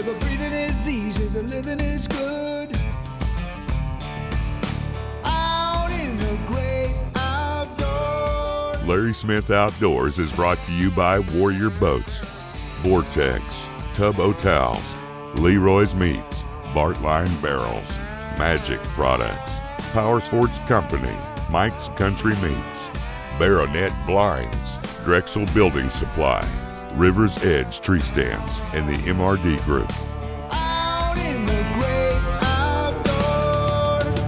where the breathing is easy, the living is good. Out in the great outdoors. Larry Smith Outdoors is brought to you by Warrior Boats, Vortex, Tub Hotels, Leroy's Meats, Bartline Barrels, Magic Products, Power Sports Company, Mike's Country Meats, Baronet Blinds, Drexel Building Supply, River's Edge Tree Stands, and the MRD Group. Out in the great outdoors.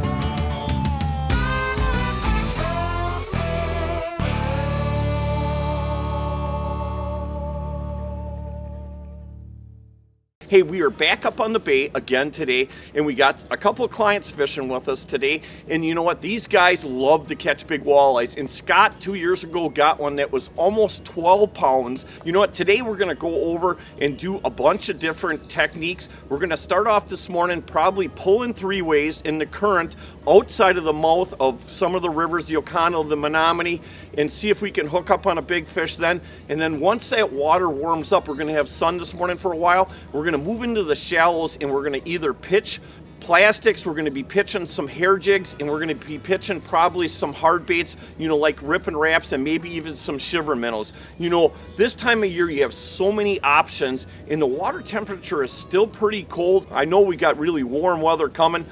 Hey, we are back up on the bay again today, and we got a couple of clients fishing with us today. And you know what? These guys love to catch big walleyes. And Scott, 2 years ago, got one that was almost 12 pounds. You know what? Today we're going to go over and do a bunch of different techniques. We're going to start off this morning probably pulling 3-ways in the current outside of the mouth of some of the rivers, the Oconto, the Menominee, and see if we can hook up on a big fish then. And then once that water warms up, we're going to have sun this morning for a while. We're going to move into the shallows, and we're going to either pitch plastics, we're going to be pitching some hair jigs, and we're going to be pitching probably some hard baits, you know, like rip and wraps, and maybe even some shiver minnows. You know, this time of year you have so many options, and the water temperature is still pretty cold. I know we got really warm weather coming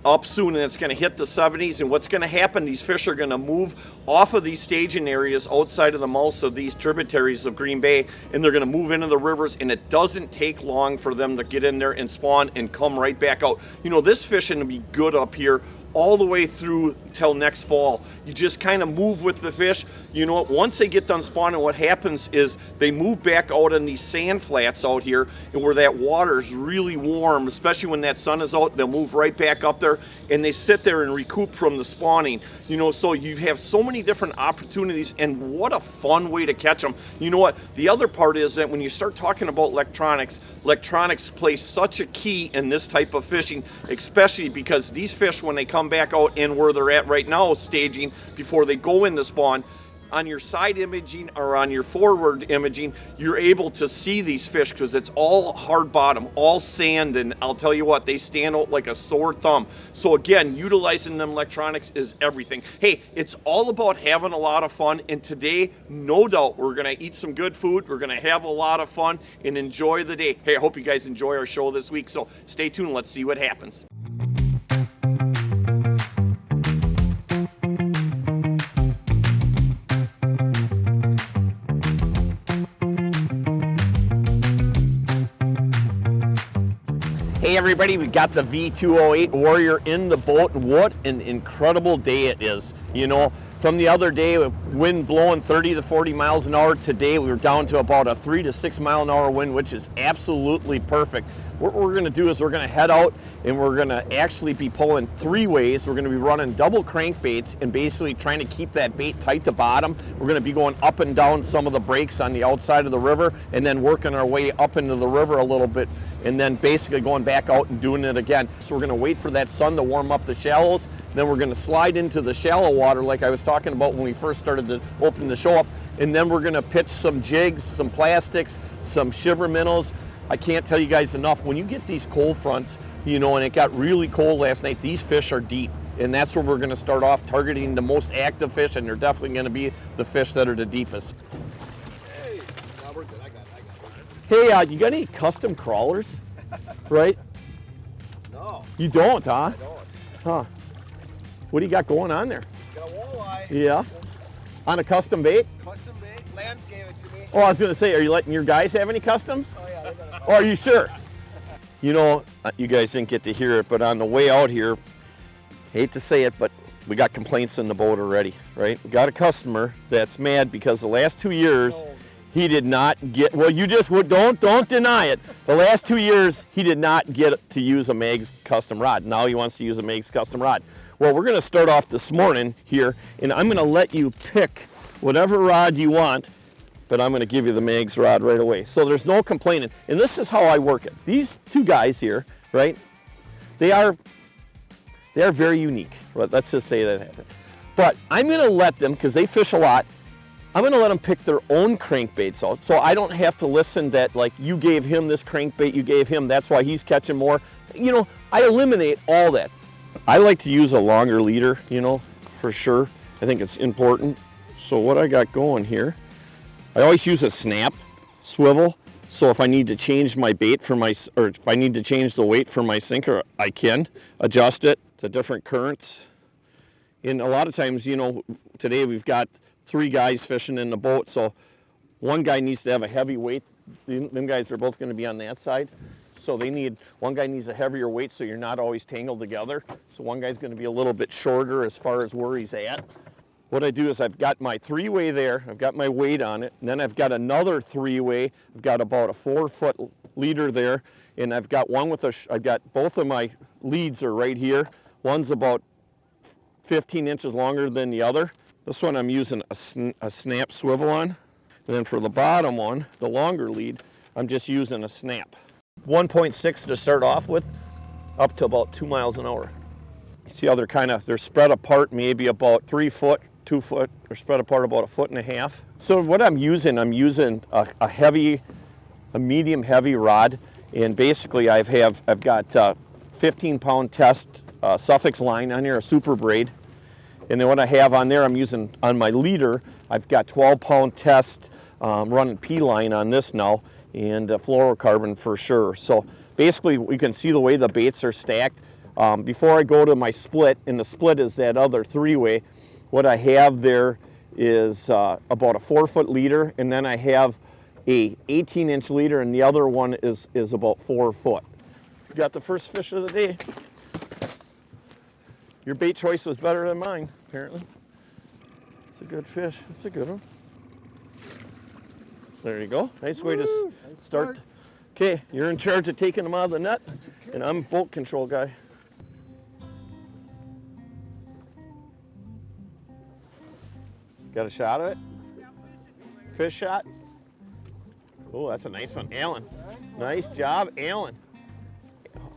up soon, and it's going to hit the 70s. And what's going to happen, these fish are going to move off of these staging areas outside of the mouths of these tributaries of Green Bay, and they're going to move into the rivers, and it doesn't take long for them to get in there and spawn and come right back out. You know, this fishing will be good up here all the way through till next fall. You just kind of move with the fish. You know what, once they get done spawning, what happens is they move back out in these sand flats out here, and where that water is really warm, especially when that sun is out, they'll move right back up there, and they sit there and recoup from the spawning. You know, so you have so many different opportunities, and what a fun way to catch them. You know what, the other part is that when you start talking about electronics play such a key in this type of fishing, especially because these fish, when they come back out in where they're at right now staging before they go into spawn, on your side imaging or on your forward imaging, you're able to see these fish because it's all hard bottom, all sand, and I'll tell you what, they stand out like a sore thumb. So again, utilizing them electronics is everything. Hey, it's all about having a lot of fun, and today, no doubt, we're gonna eat some good food, we're gonna have a lot of fun and enjoy the day. Hey, I hope you guys enjoy our show this week, so stay tuned, let's see what happens. Hey everybody, we got the V208 Warrior in the boat, and what an incredible day it is. You know, from the other day, wind blowing 30 to 40 miles an hour. Today we were down to about a 3 to 6 mile an hour wind, which is absolutely perfect. What we're going to do is we're going to head out, and we're going to actually be pulling 3-ways. We're going to be running double crankbaits and basically trying to keep that bait tight to bottom. We're going to be going up and down some of the breaks on the outside of the river, and then working our way up into the river a little bit, and then basically going back out and doing it again. So we're going to wait for that sun to warm up the shallows, then we're going to slide into the shallow water like I was talking about when we first started to open the show up, and then we're going to pitch some jigs, some plastics, some shiver minnows. I can't tell you guys enough, when you get these cold fronts, you know, and it got really cold last night, these fish are deep. And that's where we're going to start off, targeting the most active fish, and they're definitely going to be the fish that are the deepest. Hey, no, we're good. I got it. Hey, you got any custom crawlers? Right? No. You don't, huh? I don't. Huh. What do you got going on there? Got a walleye. Yeah. On a custom bait? Custom bait. Lance gave it to me. Oh, I was going to say, are you letting your guys have any customs? Oh, yeah, they got a Oh, are you sure? You know, you guys didn't get to hear it, but on the way out here, hate to say it, but we got complaints in the boat already, right? We got a customer that's mad because the last 2 years, he did not get, well, you just don't deny it. The last 2 years, he did not get to use a Meg's custom rod. Now he wants to use a Meg's custom rod. Well, we're going to start off this morning here, and I'm going to let you pick whatever rod you want, but I'm going to give you the Meg's rod right away. So there's no complaining. And this is how I work it. These two guys here, right, they are very unique. Let's just say that. But I'm going to let them, because they fish a lot, I'm gonna let them pick their own crankbaits out, so I don't have to listen that like you gave him this crankbait, you gave him, that's why he's catching more. You know, I eliminate all that. I like to use a longer leader, you know, for sure. I think it's important. So what I got going here, I always use a snap swivel. So if I need to change my bait for my, or if I need to change the weight for my sinker, I can adjust it to different currents. And a lot of times, you know, today we've got 3 guys fishing in the boat, so one guy needs to have a heavy weight. Them guys are both going to be on that side. So one guy needs a heavier weight so you're not always tangled together. So one guy's going to be a little bit shorter as far as where he's at. What I do is I've got my 3-way there, I've got my weight on it, and then I've got another 3-way. I've got about a 4-foot leader there, and I've got one with I've got both of my leads are right here. One's about 15 inches longer than the other. This one I'm using a snap swivel on. And then for the bottom one, the longer lead, I'm just using a snap. 1.6 to start off with, up to about 2 miles an hour. See how they're spread apart maybe about 3 foot, 2 foot. They're spread apart about 1.5 feet. So what I'm using a medium heavy rod, and basically I've got 15-pound test suffix line on here, a super braid. And then what I have on there, I'm using on my leader, I've got 12-pound test running P-line on this now, and fluorocarbon for sure. So basically we can see the way the baits are stacked. Before I go to my split, and the split is that other 3-way, what I have there is about a 4-foot leader, and then I have a 18-inch leader, and the other one is about 4 foot. Got the first fish of the day. Your bait choice was better than mine, apparently. It's a good fish. It's a good one. There you go. Nice way to start. Okay, you're in charge of taking them out of the net, and I'm boat control guy. Got a shot of it? Fish shot? Oh, that's a nice one. Alan. Nice job, Alan.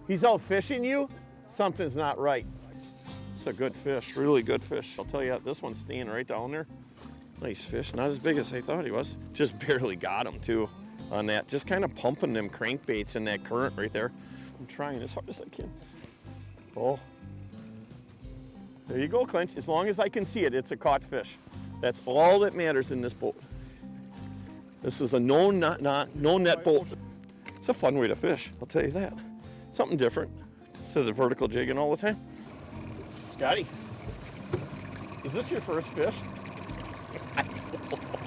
He's out fishing you? Something's not right. It's a good fish, really good fish. I'll tell you what, this one's staying right down there. Nice fish, not as big as I thought he was. Just barely got him too on that. Just kind of pumping them crankbaits in that current right there. I'm trying as hard as I can. Oh. There you go, Clint. As long as I can see it, it's a caught fish. That's all that matters in this boat. This is a no net boat. It's a fun way to fish, I'll tell you that. Something different instead of vertical jigging all the time. Scotty, is this your first fish?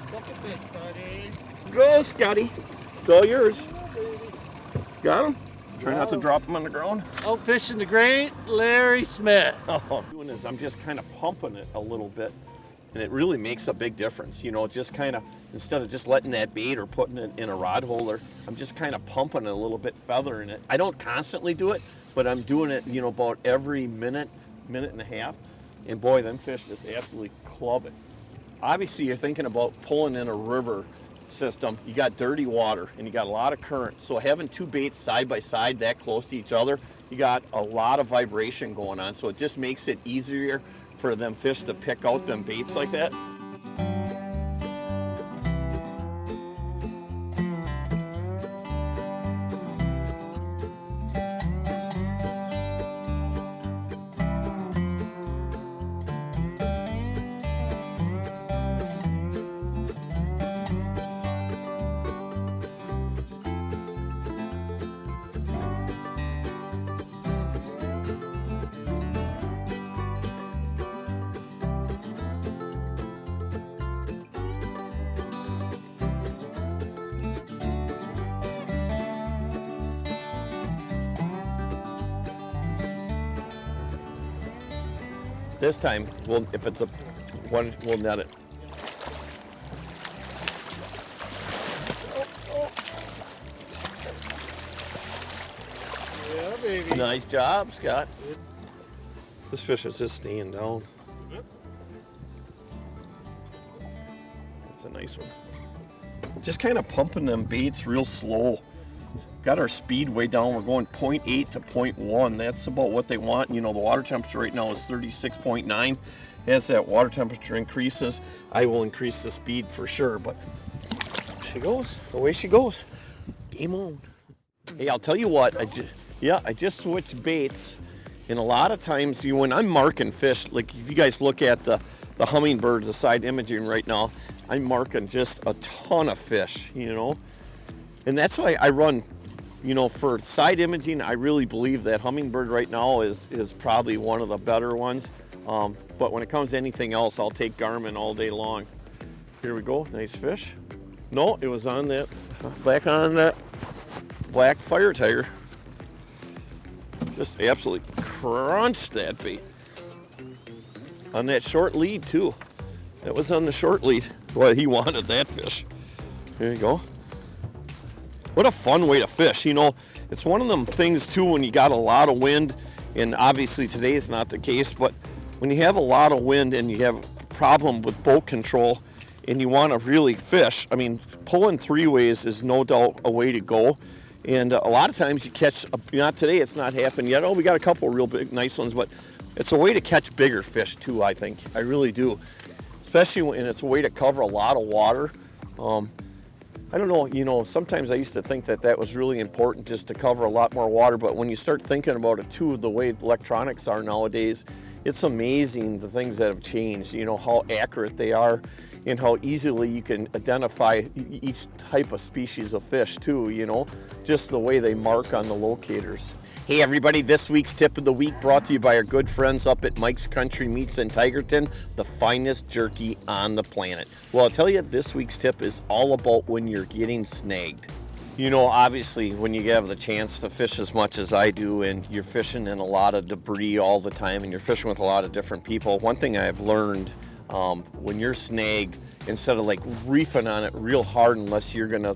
Second fish, buddy. Go, Scotty. It's all yours. Got him? Try not to drop him on the ground. Out fishing the great Larry Smith. Oh, doing is I'm just kind of pumping it a little bit, and it really makes a big difference. You know, just kind of, instead of just letting that bait or putting it in a rod holder, I'm just kind of pumping it a little bit, feathering it. I don't constantly do it, but I'm doing it, you know, about every minute and a half. And boy, them fish just absolutely club it. Obviously, you're thinking about pulling in a river system. You got dirty water and you got a lot of current. So having 2 baits side by side that close to each other, you got a lot of vibration going on. So it just makes it easier for them fish to pick out them baits like that. This time, if it's a one, we'll net it. Yeah, baby. Nice job, Scott. This fish is just staying down. That's a nice one. Just kind of pumping them baits real slow. Got our speed way down. We're going 0.8 to 0.1. That's about what they want. You know, the water temperature right now is 36.9, as that water temperature increases, I will increase the speed for sure. But she goes, away she goes. Game on. Hey, I'll tell you what, I just switched baits. And a lot of times, when I'm marking fish, like if you guys look at the hummingbird, the side imaging right now, I'm marking just a ton of fish, And that's why I run, for side imaging, I really believe that hummingbird right now is probably one of the better ones. But when it comes to anything else, I'll take Garmin all day long. Here we go, nice fish. No, it was on that, back on that black fire tiger. Just absolutely crunched that bait. On that short lead too. That was on the short lead. Boy, he wanted that fish. There you go. What a fun way to fish. It's one of them things too when you got a lot of wind, and obviously today is not the case, but when you have a lot of wind and you have a problem with boat control and you want to really fish, pulling three ways is no doubt a way to go. And a lot of times you catch, not today, it's not happened yet. Oh, we got a couple of real big, nice ones, but it's a way to catch bigger fish too, I think. I really do. Especially when it's a way to cover a lot of water. I don't know, sometimes I used to think that was really important just to cover a lot more water, but when you start thinking about it too, the way electronics are nowadays, it's amazing the things that have changed, how accurate they are and how easily you can identify each type of species of fish too, just the way they mark on the locators. Hey everybody, this week's tip of the week brought to you by our good friends up at Mike's Country Meats in Tigerton, the finest jerky on the planet. Well, I'll tell you, this week's tip is all about when you're getting snagged. Obviously, when you have the chance to fish as much as I do and you're fishing in a lot of debris all the time and you're fishing with a lot of different people, one thing I've learned when you're snagged, instead of reefing on it real hard, unless you're gonna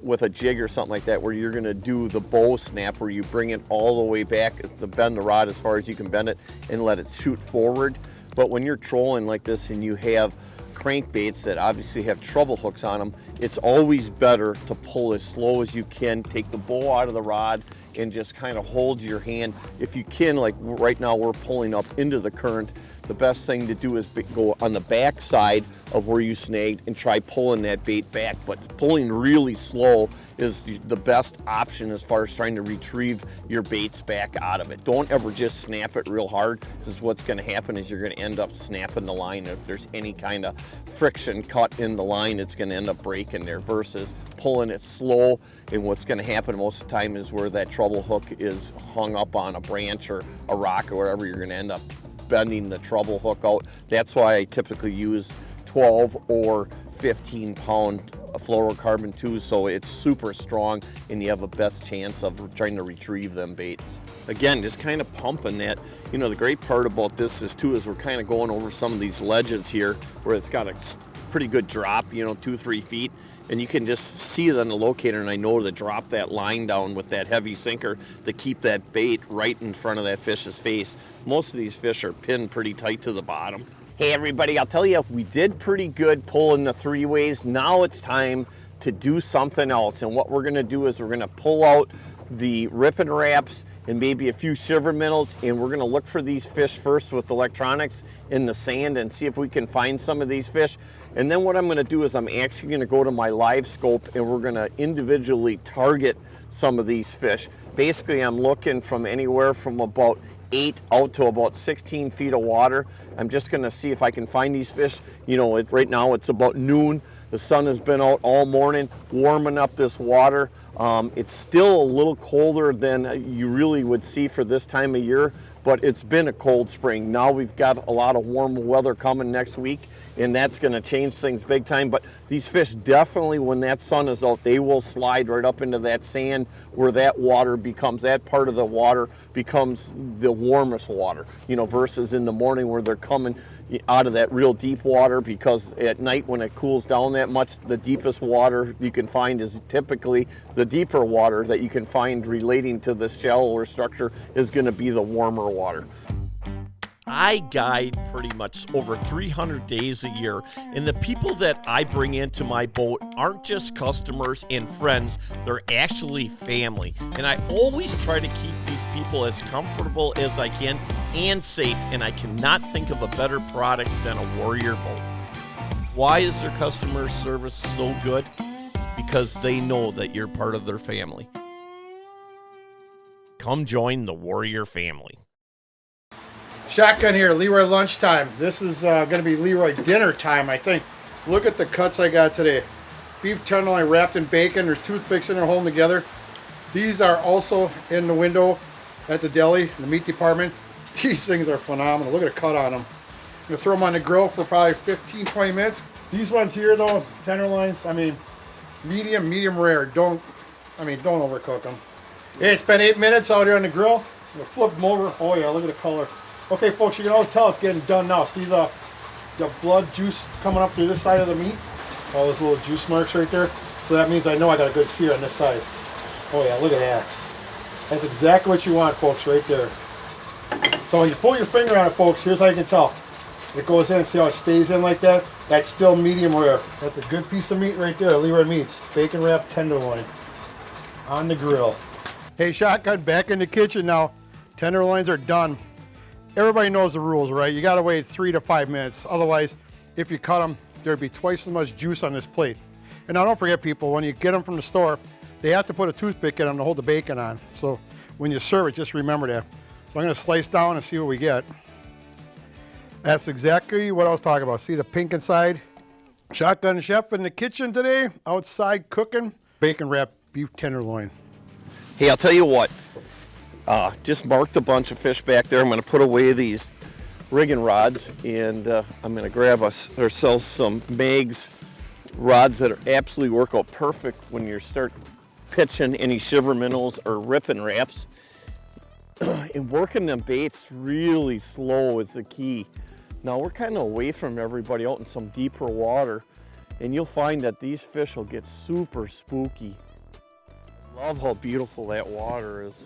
with a jig or something like that, where you're gonna do the bow snap where you bring it all the way back, bend the rod as far as you can bend it and let it shoot forward. But when you're trolling like this and you have crankbaits that obviously have treble hooks on them, it's always better to pull as slow as you can, take the bow out of the rod and just kind of hold your hand. If you can, like right now we're pulling up into the current, the best thing to do is go on the back side of where you snagged and try pulling that bait back. But pulling really slow is the best option as far as trying to retrieve your baits back out of it. Don't ever just snap it real hard, because what's going to happen is you're going to end up snapping the line. If there's any kind of friction cut in the line, it's going to end up breaking there, versus pulling it slow. And what's going to happen most of the time is where that treble hook is hung up on a branch or a rock or whatever, you're going to end up bending the treble hook out. That's why I typically use 12 or 15 pound fluorocarbon Tues, so it's super strong and you have the best chance of trying to retrieve them baits. Again, just kind of pumping that. The great part about this is we're kind of going over some of these ledges here where it's got a pretty good drop, 2-3 feet, and you can just see it on the locator, and I know to drop that line down with that heavy sinker to keep that bait right in front of that fish's face. Most of these fish are pinned pretty tight to the bottom. Hey everybody, I'll tell you, we did pretty good pulling the three ways. Now it's time to do something else, and what we're going to do is we're going to pull out the ripping wraps and maybe a few shiver minnows, and we're going to look for these fish first with electronics in the sand and see if we can find some of these fish. And then what I'm going to do is I'm actually going to go to my live scope and we're going to individually target some of these fish. Basically, I'm looking from anywhere from about 8 out to about 16 feet of water. I'm just going to see if I can find these fish. Right now it's about noon. The sun has been out all morning warming up this water. It's still a little colder than you really would see for this time of year, but it's been a cold spring. Now we've got a lot of warm weather coming next week, and that's going to change things big time. But these fish definitely, when that sun is out, they will slide right up into that sand where that part of the water becomes the warmest water, versus in the morning where they're coming out of that real deep water, because at night when it cools down that much, the deepest water you can find is typically the deeper water that you can find relating to the shallower structure is going to be the warmer water. I guide pretty much over 300 days a year, and the people that I bring into my boat aren't just customers and friends, they're actually family. And I always try to keep these people as comfortable as I can and safe, and I cannot think of a better product than a Warrior boat. Why is their customer service so good? Because they know that you're part of their family. Come join the Warrior family. Shotgun here, Leroy lunchtime. This is going to be Leroy dinner time, I think. Look at the cuts I got today. Beef tenderloin wrapped in bacon. There's toothpicks in there holding together. These are also in the window at the deli, the meat department. These things are phenomenal. Look at the cut on them. I'm going to throw them on the grill for probably 15-20 minutes. These ones here though, tenderloins, I mean, medium rare. Don't overcook them. Hey, it's been 8 minutes out here on the grill. I'm going to flip them over. Oh yeah, look at the color. Okay, folks, you can always tell it's getting done now. See the blood juice coming up through this side of the meat? All those little juice marks right there. So that means I know I got a good sear on this side. Oh yeah, look at that. That's exactly what you want, folks, right there. So when you pull your finger on it, folks, here's how you can tell. It goes in, see how it stays in like that? That's still medium rare. That's a good piece of meat right there, Leroy Meats. Bacon wrapped tenderloin on the grill. Hey, Shotgun, back in the kitchen now. Tenderloins are done. Everybody knows the rules, right? You gotta wait 3 to 5 minutes. Otherwise, if you cut them, there'd be twice as much juice on this plate. And now don't forget, people, when you get them from the store, they have to put a toothpick in them to hold the bacon on. So when you serve it, just remember that. So I'm gonna slice down and see what we get. That's exactly what I was talking about. See the pink inside? Shotgun Chef in the kitchen today, outside cooking. Bacon wrapped beef tenderloin. Hey, I'll tell you what. Just marked a bunch of fish back there. I'm going to put away these rigging rods, and I'm going to grab ourselves some Megs rods that are absolutely work out perfect when you start pitching any shiver minnows or ripping wraps. And working them baits really slow is the key. Now we're kind of away from everybody out in some deeper water, and you'll find that these fish will get super spooky. Love how beautiful that water is.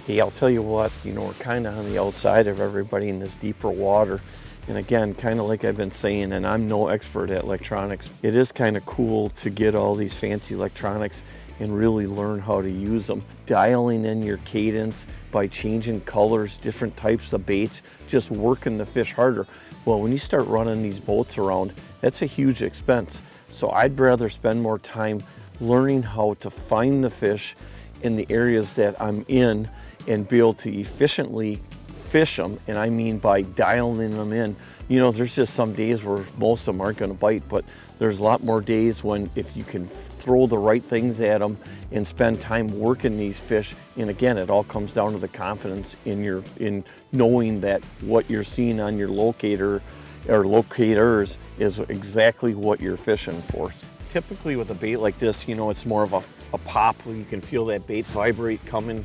Hey, I'll tell you what, we're kind of on the outside of everybody in this deeper water. And again, kind of like I've been saying, and I'm no expert at electronics, it is kind of cool to get all these fancy electronics and really learn how to use them. Dialing in your cadence by changing colors, different types of baits, just working the fish harder. Well, when you start running these boats around, that's a huge expense. So I'd rather spend more time learning how to find the fish in the areas that I'm in and be able to efficiently fish them. And I mean by dialing them in. There's just some days where most of them aren't going to bite, but there's a lot more days when if you can throw the right things at them and spend time working these fish. And again, it all comes down to the confidence in knowing that what you're seeing on your locator or locators is exactly what you're fishing for. Typically with a bait like this, it's more of a pop where you can feel that bait vibrate coming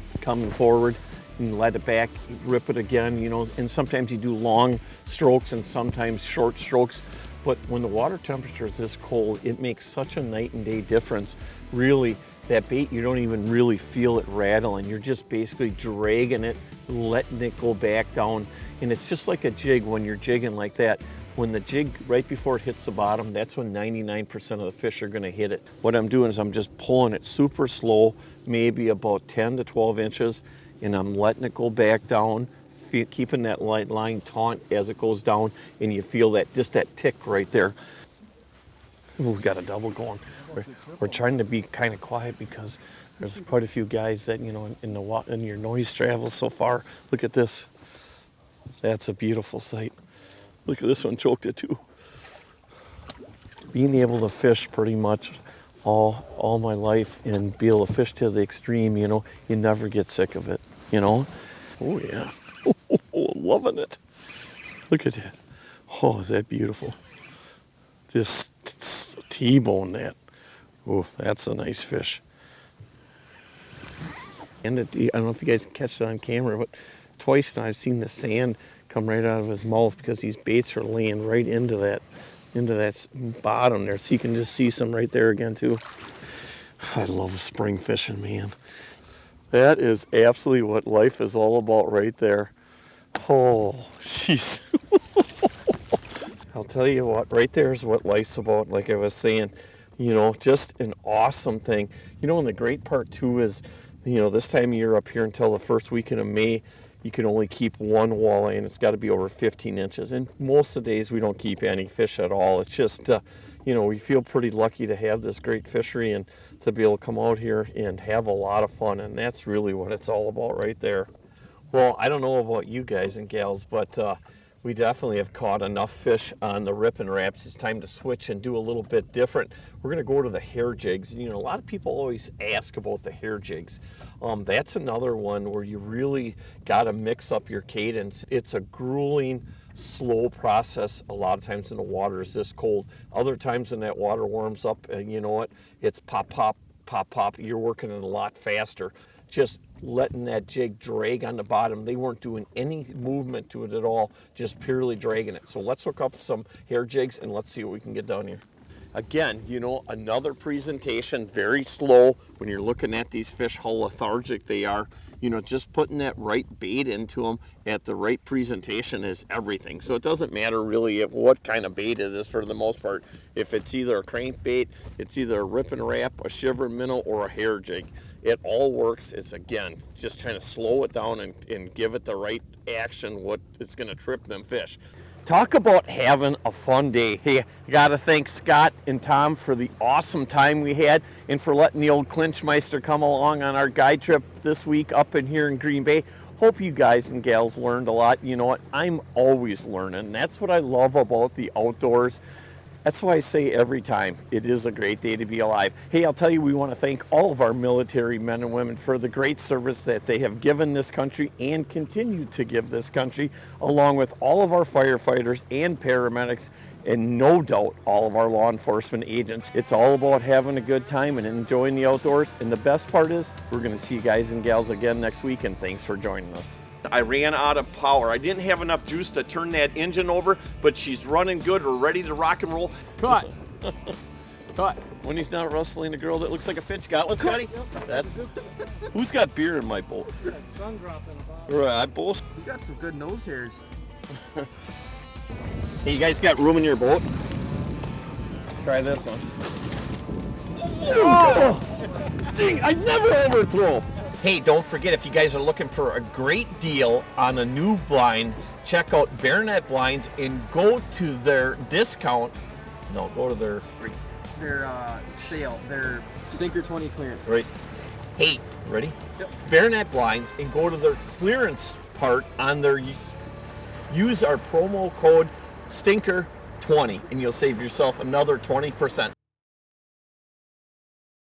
forward. And let it back, rip it again, and sometimes you do long strokes and sometimes short strokes. But when the water temperature is this cold, it makes such a night and day difference. Really, that bait, you don't even really feel it rattling. You're just basically dragging it, letting it go back down. And it's just like a jig when you're jigging like that. When the jig, right before it hits the bottom, that's when 99% of the fish are gonna hit it. What I'm doing is I'm just pulling it super slow, maybe about 10 to 12 inches, and I'm letting it go back down, keeping that line taut as it goes down, and you feel that, just that tick right there. Ooh, we got a double going. We're trying to be kind of quiet because there's quite a few guys that, in your noise travels so far. Look at this. That's a beautiful sight. Look at this one, choked it too. Being able to fish pretty much all my life and be able to fish to the extreme, you never get sick of it, Oh yeah, loving it. Look at that. Oh, is that beautiful? Just T-bone that. Oh, that's a nice fish. And I don't know if you guys can catch it on camera, but twice now I've seen the sand come right out of his mouth because these baits are laying right into that bottom there. So you can just see some right there again too. I love spring fishing, man. That is absolutely what life is all about right there. Oh, jeez. I'll tell you what, right there is what life's about, like I was saying. You know, just an awesome thing. You know, and the great part too is, you know, this time of year up here until the first weekend of May, you can only keep one walleye, and it's got to be over 15 inches. And most of the days we don't keep any fish at all. It's just, you know, we feel pretty lucky to have this great fishery and to be able to come out here and have a lot of fun. And that's really what it's all about right there. Well, I don't know about you guys and gals, but we definitely have caught enough fish on the Rip and Raps. It's time to switch and do a little bit different. We're going to go to the hair jigs. You know, a lot of people always ask about the hair jigs. That's another one where you really got to mix up your cadence. It's a grueling, slow process a lot of times when the water is this cold. Other times when that water warms up, and you know what, it's pop, pop, pop, pop. You're working it a lot faster. Just letting that jig drag on the bottom. They weren't doing any movement to it at all, just purely dragging it. So let's hook up some hair jigs and let's see what we can get down here. Again, you know, another presentation, very slow when you're looking at these fish, how lethargic they are. You know, just putting that right bait into them at the right presentation is everything. So it doesn't matter really what kind of bait it is for the most part. If it's either a crankbait, it's either a Rip and Wrap, a shiver minnow, or a hair jig. It all works. It's, again, just trying to slow it down and give it the right action, what it's going to trip them fish. Talk about having a fun day. Hey, I got to thank Scott and Tom for the awesome time we had and for letting the old Clinchmeister come along on our guide trip this week up in here in Green Bay. Hope you guys and gals learned a lot. You know what? I'm always learning. That's what I love about the outdoors. That's why I say every time, it is a great day to be alive. Hey, I'll tell you, we want to thank all of our military men and women for the great service that they have given this country and continue to give this country, along with all of our firefighters and paramedics, and no doubt all of our law enforcement agents. It's all about having a good time and enjoying the outdoors. And the best part is, we're going to see you guys and gals again next week, and thanks for joining us. I ran out of power. I didn't have enough juice to turn that engine over, but she's running good. We're ready to rock and roll. Cut. Cut. When he's not rustling a girl that looks like a Finch. Got one, Scotty? That's who's got beer in my boat? Sun dropping about. Right, I both. You got some good nose hairs. Hey, you guys got room in your boat? Try this one. Oh! Dang, I never overthrow. Hey, don't forget, if you guys are looking for a great deal on a new blind, check out Baronet Blinds and go to their discount. No, go to their Sale. Their Sinker 20 clearance. Right. Hey, ready? Yep. Baronet Blinds and go to their clearance part on their use our promo code STINKER20 and you'll save yourself another 20%.